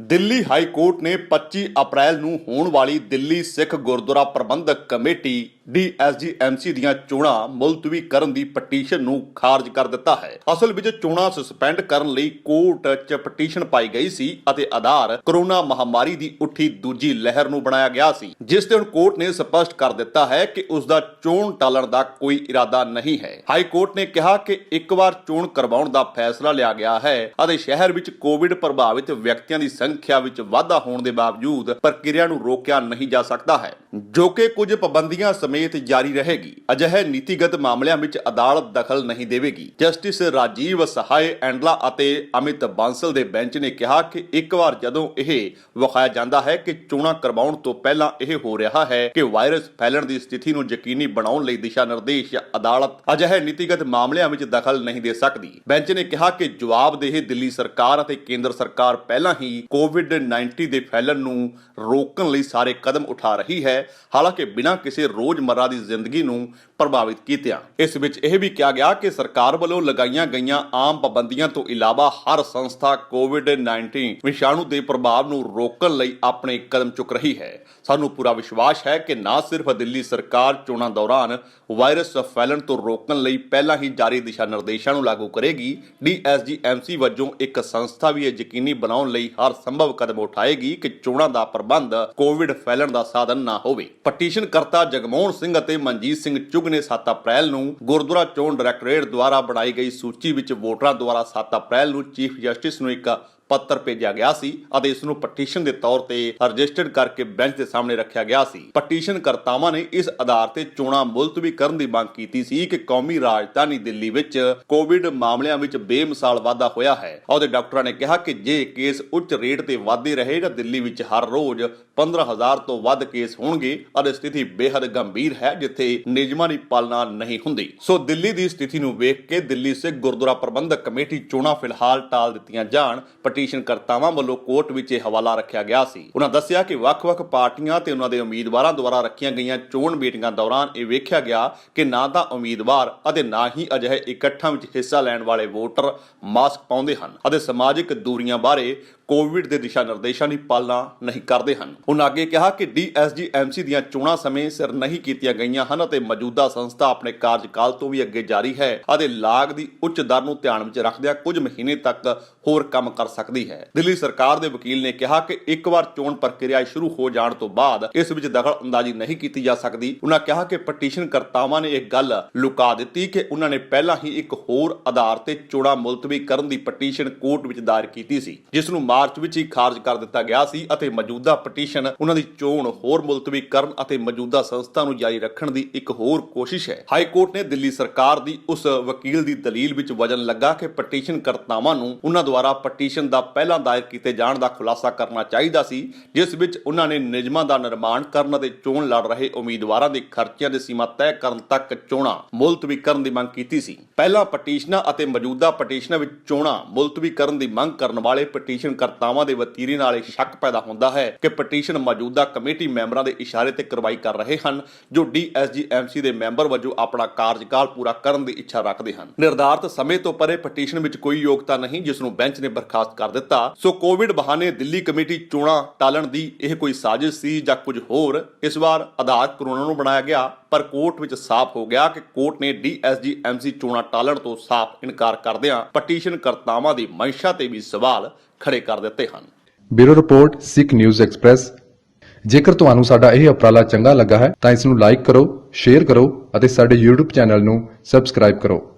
Delhi high court ਨੇ 25 ਅਪ੍ਰੈਲ ਨੂੰ ਹੋਣ ਵਾਲੀ ਦਿੱਲੀ ਸਿੱਖ ਗੁਰਦੁਆਰਾ ਪ੍ਰਬੰਧਕ ਕਮੇਟੀ DSGMC ਦੀਆਂ ਚੋਣਾਂ ਮੁਲਤਵੀ ਕਰਨ ਦੀ ਪਟੀਸ਼ਨ ਨੂੰ ਖਾਰਜ ਕਰ ਦਿੱਤਾ ਹੈ। ਅਸਲ ਵਿੱਚ ਚੋਣਾਂ ਸਸਪੈਂਡ ਕਰਨ ਲਈ ਕੋਰਟ 'ਚ ਪਟੀਸ਼ਨ ਪਾਈ ਗਈ ਸੀ ਅਤੇ ਆਧਾਰ ਕੋਰੋਨਾ ਮਹਾਮਾਰੀ ਦੀ ਉੱਠੀ ਦੂਜੀ ਲਹਿਰ ਨੂੰ ਬਣਾਇਆ ਗਿਆ ਸੀ, ਜਿਸ ਤੇ ਹੁਣ ਕੋਰਟ ਨੇ ਸਪਸ਼ਟ ਕਰ ਦਿੱਤਾ ਹੈ ਕਿ ਉਸ ਦਾ ਚੋਣ ਟਾਲਣ ਦਾ ਕੋਈ ਇਰਾਦਾ ਨਹੀਂ ਹੈ। ਹਾਈ ਕੋਰਟ ਨੇ ਕਿਹਾ ਕਿ ਇੱਕ ਵਾਰ ਚੋਣ ਕਰਵਾਉਣ ਦਾ ਫੈਸਲਾ ਲਿਆ ਗਿਆ ਹੈ ਅਤੇ ਸ਼ਹਿਰ ਵਿੱਚ ਕੋਵਿਡ ਪ੍ਰਭਾਵਿਤ ਵਿਅਕਤੀਆਂ ਦੀ ਸੰਖਿਆ ਵਿੱਚ ਵਾਧਾ ਹੋਣ ਦੇ ਬਾਵਜੂਦ ਪ੍ਰਕਿਰਿਆ ਨੂੰ ਰੋਕਿਆ ਨਹੀਂ ਜਾ ਸਕਦਾ ਹੈ, ਜੋ ਕਿ ਕੁਝ ਪਾਬੰਦੀਆਂ ਸਮੇਤ ਜਾਰੀ ਰਹੇਗੀ। ਅਜਿਹੇ ਨੀਤੀਗਤ ਮਾਮਲਿਆਂ ਵਿੱਚ ਅਦਾਲਤ ਦਖਲ ਨਹੀਂ ਦੇਵੇਗੀ। ਜਸਟਿਸ ਰਾਜੀਵ ਸਹਾਏ ਐਂਡਲਾ ਅਤੇ ਅਮਿਤ ਬਾਂਸਲ ਦੇ ਬੈਂਚ ਨੇ ਕਿਹਾ ਕਿ ਇੱਕ ਵਾਰ ਜਦੋਂ ਇਹ ਵਿਖਾਇਆ ਜਾਂਦਾ ਹੈ ਕਿ ਚੋਣਾਂ ਕਰਵਾਉਣ ਤੋਂ ਪਹਿਲਾਂ ਇਹ ਹੋ ਰਿਹਾ ਹੈ ਕਿ ਵਾਇਰਸ ਫੈਲਣ ਦੀ ਸਥਿਤੀ ਨੂੰ ਯਕੀਨੀ ਬਣਾਉਣ ਲਈ ਦਿਸ਼ਾ ਨਿਰਦੇਸ਼ ਅਦਾਲਤ ਅਜਿਹੇ ਨੀਤੀਗਤ ਮਾਮਲਿਆਂ ਵਿੱਚ ਦਖਲ ਨਹੀਂ ਦੇ ਸਕਦੀ। ਬੈਂਚ ਨੇ ਕਿਹਾ ਕਿ ਜਵਾਬਦੇਹ ਦਿੱਲੀ ਸਰਕਾਰ ਅਤੇ ਕੇਂਦਰ ਸਰਕਾਰ ਪਹਿਲਾਂ ਹੀ COVID-19 ਦੇ ਫੈਲਣ ਨੂੰ ਰੋਕਣ ਲਈ ਸਾਰੇ ਕਦਮ ਉਠਾ ਰਹੀ ਹੈ, ਹਾਲਾਂਕਿ ਬਿਨਾਂ ਕਿਸੇ ਰੋਜ਼ਮर्रा ਦੀ ਜ਼ਿੰਦਗੀ ਨੂੰ ਪ੍ਰਭਾਵਿਤ ਕੀਤਿਆਂ। ਇਸ ਵਿੱਚ ਇਹ ਵੀ ਕਿਹਾ ਗਿਆ ਕਿ ਸਰਕਾਰ ਵੱਲੋਂ ਲਗਾਈਆਂ ਗਈਆਂ ਆਮ ਪਾਬੰਦੀਆਂ ਤੋਂ ਇਲਾਵਾ ਹਰ ਸੰਸਥਾ COVID-19 ਵਿਸ਼ਾਣੂ ਦੇ ਪ੍ਰਭਾਵ ਨੂੰ ਰੋਕਣ ਲਈ ਆਪਣੇ ਕਦਮ ਚੁੱਕ ਰਹੀ ਹੈ। ਸਾਨੂੰ ਪੂਰਾ ਵਿਸ਼ਵਾਸ ਹੈ ਕਿ ਨਾ ਸਿਰਫ ਦਿੱਲੀ ਸਰਕਾਰ ਚੋਣਾਂ ਦੌਰਾਨ ਵਾਇਰਸ ਫੈਲਣ ਤੋਂ ਰੋਕਣ ਲਈ ਪਹਿਲਾਂ ਹੀ ਜਾਰੀ ਦਿਸ਼ਾ ਨਿਰਦੇਸ਼ਾਂ ਨੂੰ ਲਾਗੂ ਕਰੇਗੀ, DSGMC ਵਜੋਂ ਇੱਕ ਸੰਸਥਾ ਵੀ ਇਹ ਯਕੀਨੀ ਬਣਾਉਣ ਲਈ ਹਰ ਸੰਭਵ ਕਦਮ ਉਠਾਏਗੀ ਕਿ ਚੋਣਾਂ ਦਾ ਪ੍ਰਬੰਧ ਕੋਵਿਡ ਫੈਲਣ ਦਾ ਸਾਧਨ ਨਾ ਹੋਵੇ। ਪਟੀਸ਼ਨ ਕਰਤਾ ਜਗਮੋਹਨ ਸਿੰਘ ਅਤੇ ਮਨਜੀਤ ਸਿੰਘ ਚੁੱਗ ਨੇ 7 ਅਪ੍ਰੈਲ ਨੂੰ ਗੁਰਦੁਆਰਾ ਚੋਣ ਡਾਇਰੈਕਟੋਰੇਟ ਦੁਆਰਾ ਬਣਾਈ ਗਈ ਸੂਚੀ ਵਿੱਚ ਵੋਟਰਾਂ ਦੁਆਰਾ 7 ਅਪ੍ਰੈਲ ਨੂੰ ਚੀਫ ਜਸਟਿਸ ਨੂੰ ਇੱਕ ਪੱਤਰ ਭੇਜਿਆ ਗਿਆ ਸੀ ਅਤੇ ਇਸ ਨੂੰ ਪਟੀਸ਼ਨ ਦੇ ਤੌਰ ਤੇ ਰਜਿਸਟਰਡ ਕਰਕੇ ਬੈਂਚ ਦੇ ਸਾਹਮਣੇ ਰੱਖਿਆ ਗਿਆ ਸੀ। ਪਟੀਸ਼ਨ ਕਰਤਾਵਾਂ ਨੇ ਇਸ ਆਧਾਰ ਤੇ ਚੋਣਾਂ ਮੁਲਤਵੀ ਕਰਨ ਦੀ ਮੰਗ ਕੀਤੀ ਸੀ ਕਿ ਕੌਮੀ ਰਾਜਧਾਨੀ ਦਿੱਲੀ ਵਿੱਚ ਕੋਵਿਡ ਮਾਮਲਿਆਂ ਵਿੱਚ ਬੇਮਿਸਾਲ ਵਾਧਾ ਹੋਇਆ ਹੈ। ਉਹਦੇ ਡਾਕਟਰਾਂ ਨੇ ਕਿਹਾ ਕਿ ਜੇ ਕੇਸ ਉੱਚ ਰੇਟ ਤੇ ਵਧਦੇ ਰਹੇ ਤਾਂ ਦਿੱਲੀ ਵਿੱਚ ਹਰ ਰੋਜ਼ 15,000 ਤੋਂ ਵੱਧ ਕੇਸ ਹੋਣਗੇ ਅਤੇ ਸਥਿਤੀ ਬੇहद ਗੰਭੀਰ ਹੈ, ਜਿੱਥੇ ਨਿਯਮਾਂ ਦੀ ਪਾਲਣਾ ਨਹੀਂ ਹੁੰਦੀ। ਸੋ ਦਿੱਲੀ ਦੀ ਸਥਿਤੀ ਨੂੰ ਵੇਖ ਕੇ ਦਿੱਲੀ ਸਿੱਖ ਗੁਰਦੁਆਰਾ ਪ੍ਰਬੰਧਕ ਕਮੇਟੀ ਚੋਣਾਂ ਫਿਲਹਾਲ ਟਾਲ ਦਿੱਤੀਆਂ ਜਾਣ। ਪਟੀਸ਼ਨ ਕਰਤਾਵਾਂ ਵੱਲੋਂ ਕੋਰਟ ਵਿੱਚ ਇਹ ਹਵਾਲਾ ਰੱਖਿਆ ਗਿਆ ਸੀ। ਉਹਨਾਂ ਦੱਸਿਆ ਕਿ ਵੱਖ-ਵੱਖ ਪਾਰਟੀਆਂ ਤੇ ਉਹਨਾਂ ਦੇ ਉਮੀਦਵਾਰਾਂ ਦੁਆਰਾ ਰੱਖੀਆਂ ਗਈਆਂ ਚੋਣ ਮੀਟਿੰਗਾਂ ਦੌਰਾਨ ਇਹ ਵੇਖਿਆ ਗਿਆ ਕਿ ਨਾ ਤਾਂ ਉਮੀਦਵਾਰ ਅਤੇ ਨਾ ਹੀ ਅਜਿਹੇ ਇਕੱਠਾਂ ਵਿੱਚ ਹਿੱਸਾ ਲੈਣ ਵਾਲੇ ਵੋਟਰ ਮਾਸਕ ਪਾਉਂਦੇ ਹਨ ਅਤੇ ਸਮਾਜਿਕ ਦੂਰੀਆਂ ਬਾਰੇ ਕੋਵਿਡ ਦੇ ਦਿਸ਼ਾ ਨਿਰਦੇਸ਼ਾਂ ਦੀ ਪਾਲਣਾ ਨਹੀਂ ਕਰਦੇ ਹਨ। ਉਹਨਾਂ ਅੱਗੇ ਕਿਹਾ ਕਿ DSGMC ਦੀਆਂ ਚੋਣਾਂ ਸਮੇਂ ਸਿਰ ਨਹੀਂ ਕੀਤੀਆਂ ਗਈਆਂ ਹਨ ਅਤੇ ਮੌਜੂਦਾ ਸੰਸਥਾ ਆਪਣੇ ਕਾਰਜਕਾਲ ਤੋਂ ਵੀ ਅੱਗੇ ਜਾਰੀ ਹੈ ਅਤੇ ਲਾਗ ਦੀ ਉੱਚ ਦਰ ਨੂੰ ਧਿਆਨ ਵਿੱਚ ਰੱਖਦਿਆਂ ਕੁਝ ਮਹੀਨੇ ਤੱਕ ਹੋਰ ਕੰਮ ਕਰ ਸਕਦੀ ਹੈ। ਦਿੱਲੀ ਸਰਕਾਰ ਦੇ ਵਕੀਲ ਨੇ ਕਿਹਾ ਕਿ ਇੱਕ ਵਾਰ ਚੋਣ ਪ੍ਰਕਿਰਿਆ ਸ਼ੁਰੂ ਹੋ ਜਾਣ ਤੋਂ ਬਾਅਦ ਇਸ ਵਿੱਚ ਦਖਲ ਅੰਦਾਜ਼ੀ ਨਹੀਂ ਕੀਤੀ ਜਾ ਸਕਦੀ। ਉਹਨਾਂ ਕਿਹਾ ਕਿ ਪਟੀਸ਼ਨ ਕਰਤਾਵਾਂ ਨੇ ਇਹ ਗੱਲ ਲੁਕਾ ਦਿੱਤੀ ਕਿ ਉਹਨਾਂ ਨੇ ਪਹਿਲਾਂ ਹੀ ਇੱਕ ਹੋਰ ਆਧਾਰ ਤੇ ਚੋਣਾਂ ਮੁਲਤਵੀ ਕਰਨ ਦੀ ਪਟੀਸ਼ਨ ਕੋਰਟ ਵਿੱਚ ਦਾਇਰ ਕੀਤੀ ਸੀ, ਜਿਸ ਨੂੰ ਮਾਰਚ ਵਿੱਚ ਹੀ ਖਾਰਜ ਕਰ ਦਿੱਤਾ ਗਿਆ ਸੀ ਅਤੇ ਮੌਜੂਦਾ ਪਟੀਸ਼ਨ ਉਹਨਾਂ ਦੀ ਚੋਣ ਹੋਰ ਮੁਲਤਵੀ ਕਰਨ ਅਤੇ ਮੌਜੂਦਾ ਸੰਸਥਾ ਨੂੰ ਜਾਰੀ ਰੱਖਣ ਦੀ ਇੱਕ ਹੋਰ ਕੋਸ਼ਿਸ਼ ਹੈ। ਹਾਈ ਕੋਰਟ ਨੇ ਦਿੱਲੀ ਸਰਕਾਰ ਦੀ ਉਸ ਵਕੀਲ ਦੀ ਦਲੀਲ ਵਿੱਚ ਵਜਨ ਲੱਗਾ ਕਿ ਪਟੀਸ਼ਨ ਕਰਤਾਵਾਂ ਨੂੰ ਉਹਨਾਂ ਦੁਆਰਾ ਪਟੀਸ਼ਨ ਦਾ ਪਹਿਲਾਂ ਦਾਇਰ ਕੀਤੇ ਜਾਣ ਦਾ ਖੁਲਾਸਾ ਕਰਨਾ ਚਾਹੀਦਾ ਸੀ, ਜਿਸ ਵਿੱਚ ਉਹਨਾਂ ਨੇ ਨਿਯਮਾਂ ਦਾ ਨਿਰਮਾਣ ਕਰਨ ਅਤੇ ਚੋਣ ਲੜ ਰਹੇ ਉਮੀਦਵਾਰਾਂ ਦੇ ਖਰਚਿਆਂ ਦੀ ਸੀਮਾ ਤੈਅ ਕਰਨ ਤੱਕ ਚੋਣਾਂ ਮੁਲਤਵੀ ਕਰਨ ਦੀ ਮੰਗ ਕੀਤੀ ਸੀ। ਪਹਿਲਾਂ ਪਟੀਸ਼ਨਾਂ ਅਤੇ ਮੌਜੂਦਾ ਪਟੀਸ਼ਨਾਂ ਵਿੱਚ ਚੋਣਾਂ ਮੁਲਤਵੀ ਕਰਨ ਦੀ ਮੰਗ ਕਰਨ ਵਾਲੇ ਪਟੀਸ਼ਨ ਕਰਤਾਵਾਂ ਦੇ ਵਤੀਰੇ ਨਾਲ ਇਹ ਸ਼ੱਕ ਪੈਦਾ ਹੁੰਦਾ ਹੈ ਕਿ ਪਟੀਸ਼ਨ ਮੌਜੂਦਾ ਕਮੇਟੀ ਮੈਂਬਰਾਂ ਦੇ ਇਸ਼ਾਰੇ ਤੇ ਕਾਰਵਾਈ ਕਰ ਰਹੇ ਹਨ, ਜੋ DSGMC ਦੇ ਮੈਂਬਰ ਵਜੋਂ ਆਪਣਾ ਕਾਰਜਕਾਲ ਪੂਰਾ ਕਰਨ ਦੀ ਇੱਛਾ ਰੱਖਦੇ ਹਨ। ਨਿਰਧਾਰਤ ਸਮੇਂ ਤੋਂ ਪਰੇ ਪਟੀਸ਼ਨ ਵਿੱਚ ਕੋਈ ਯੋਗਤਾ ਨਹੀਂ, ਜਿਸ ਨੂੰ ਬੈਂਚ ਨੇ ਬਰਖਾਸਤ ਕਰ ਦਿੱਤਾ। ਸੋ ਕੋਵਿਡ ਬਹਾਨੇ ਦਿੱਲੀ ਕਮੇਟੀ ਚੋਣਾਂ ਟਾਲਣ ਦੀ ਇਹ ਕੋਈ ਸਾਜ਼ਿਸ਼ ਸੀ ਜਾਂ ਕੁਝ ਹੋਰ। ਇਸ ਵਾਰ ਆਧਾਰ ਕੋਰੋਨਾ ਨੂੰ ਬਣਾਇਆ ਗਿਆ, ਪਰ ਕੋਰਟ ਵਿੱਚ ਸਾਫ਼ ਹੋ ਗਿਆ ਕਿ ਕੋਰਟ ਨੇ DSGMC ਚੋਣਾਂ ਟਾਲਣ ਤੋਂ ਸਾਫ਼ ਇਨਕਾਰ ਕਰਦਿਆਂ ਪਟੀਸ਼ਨ ਕਰਤਾਵਾਂ ਦੀ ਮਨਸ਼ਾ ਤੇ ਵੀ ਸਵਾਲ ਖੜੇ ਕਰ ਦਿੱਤੇ ਹਨ। ਬਿਊਰੋ ਰਿਪੋਰਟ ਸਿੱਖ ਨਿਊਜ਼ ਐਕਸਪ੍ਰੈਸ। ਜੇਕਰ ਤੁਹਾਨੂੰ ਸਾਡਾ ਇਹ ਉਪਰਾਲਾ ਚੰਗਾ ਲੱਗਾ ਹੈ ਤਾਂ ਇਸ ਨੂੰ ਲਾਈਕ ਕਰੋ, ਸ਼ੇਅਰ ਕਰੋ ਅਤੇ ਸਾਡੇ YouTube ਚੈਨਲ ਨੂੰ ਸਬਸਕ੍ਰਾਈਬ ਕਰੋ।